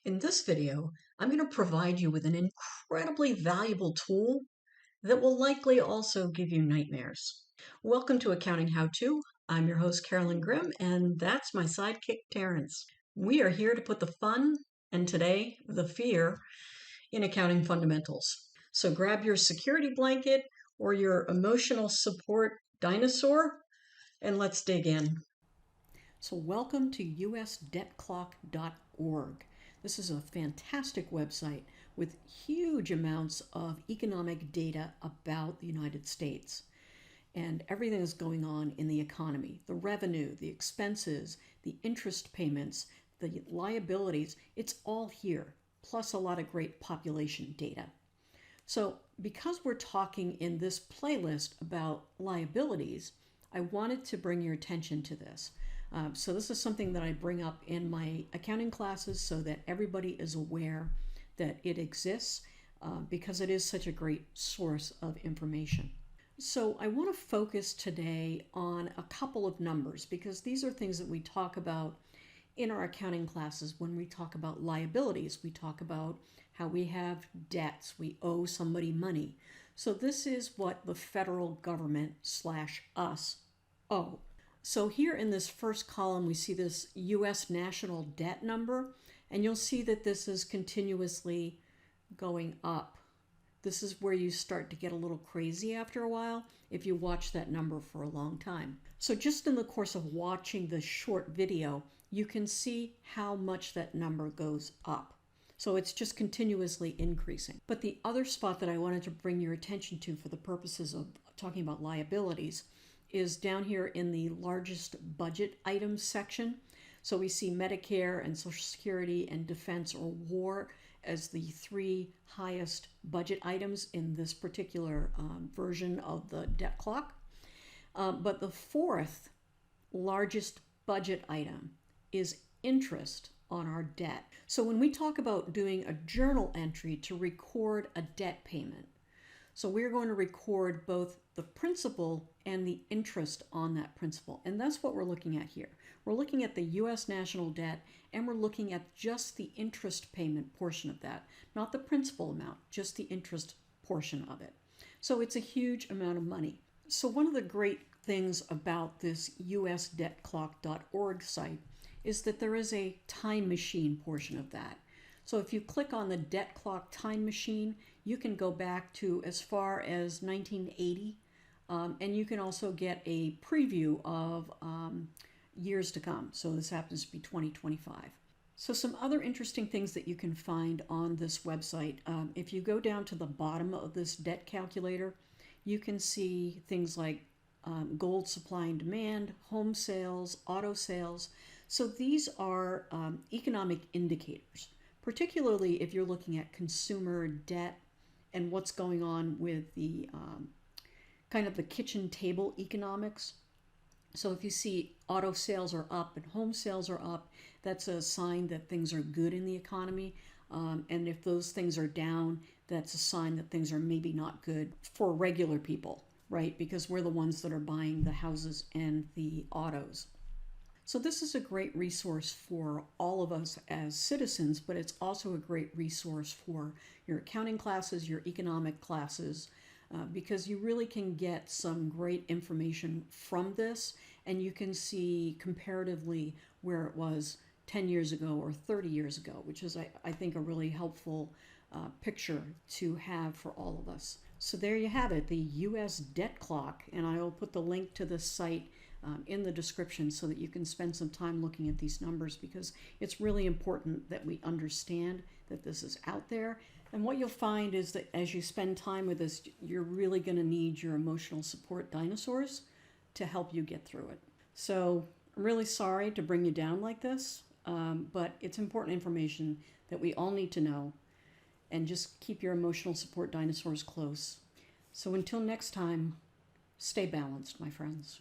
In this video, I'm going to provide you with an incredibly valuable tool that will likely also give you nightmares. Welcome to Accounting How To. I'm your host, Carolyn Grimm, and that's my sidekick, Terrence. We are here to put the fun, and today, the fear, in accounting fundamentals. So grab your security blanket or your emotional support dinosaur, and let's dig in. So welcome to usdebtclock.org. This is a fantastic website with huge amounts of economic data about the United States and everything that's going on in the economy, the revenue, the expenses, the interest payments, the liabilities. It's all here, plus a lot of great population data. So because we're talking in this playlist about liabilities, I wanted to bring your attention to this. So this is something that I bring up in my accounting classes so that everybody is aware that it exists because it is such a great source of information. So I want to focus today on a couple of numbers because these are things that we talk about in our accounting classes. When we talk about liabilities, we talk about how we have debts, we owe somebody money. So this is what the federal government / us owe. So here in this first column, we see this U.S. national debt number, and you'll see that this is continuously going up. This is where you start to get a little crazy after a while if you watch that number for a long time. So just in the course of watching this short video, you can see how much that number goes up. So it's just continuously increasing. But the other spot that I wanted to bring your attention to for the purposes of talking about liabilities is down here in the largest budget items section. So we see Medicare and Social Security and Defense or War as the three highest budget items in this particular version of the debt clock. But the fourth largest budget item is interest on our debt. So when we talk about doing a journal entry to record a debt payment, so we're going to record both the principal and the interest on that principal. And that's what we're looking at here. We're looking at the U.S. national debt, and we're looking at just the interest payment portion of that, not the principal amount, just the interest portion of it. So it's a huge amount of money. So one of the great things about this usdebtclock.org site is that there is a time machine portion of that. So if you click on the debt clock time machine, you can go back to as far as 1980, and you can also get a preview of years to come. So this happens to be 2025. So some other interesting things that you can find on this website, if you go down to the bottom of this debt calculator, you can see things like gold supply and demand, home sales, auto sales. So these are economic indicators, particularly if you're looking at consumer debt and what's going on with the kind of the kitchen table economics. So if you see auto sales are up and home sales are up, that's a sign that things are good in the economy. And if those things are down, that's a sign that things are maybe not good for regular people, right? Because we're the ones that are buying the houses and the autos. So this is a great resource for all of us as citizens, but it's also a great resource for your accounting classes, your economic classes, because you really can get some great information from this, and you can see comparatively where it was 10 years ago or 30 years ago, which is, I think, a really helpful picture to have for all of us. So there you have it, the U.S. debt clock, and I will put the link to this site in the description so that you can spend some time looking at these numbers, because it's really important that we understand that this is out there. And what you'll find is that as you spend time with this, you're really going to need your emotional support dinosaurs to help you get through it. So I'm really sorry to bring you down like this, but it's important information that we all need to know, and just keep your emotional support dinosaurs close. So until next time, stay balanced, my friends.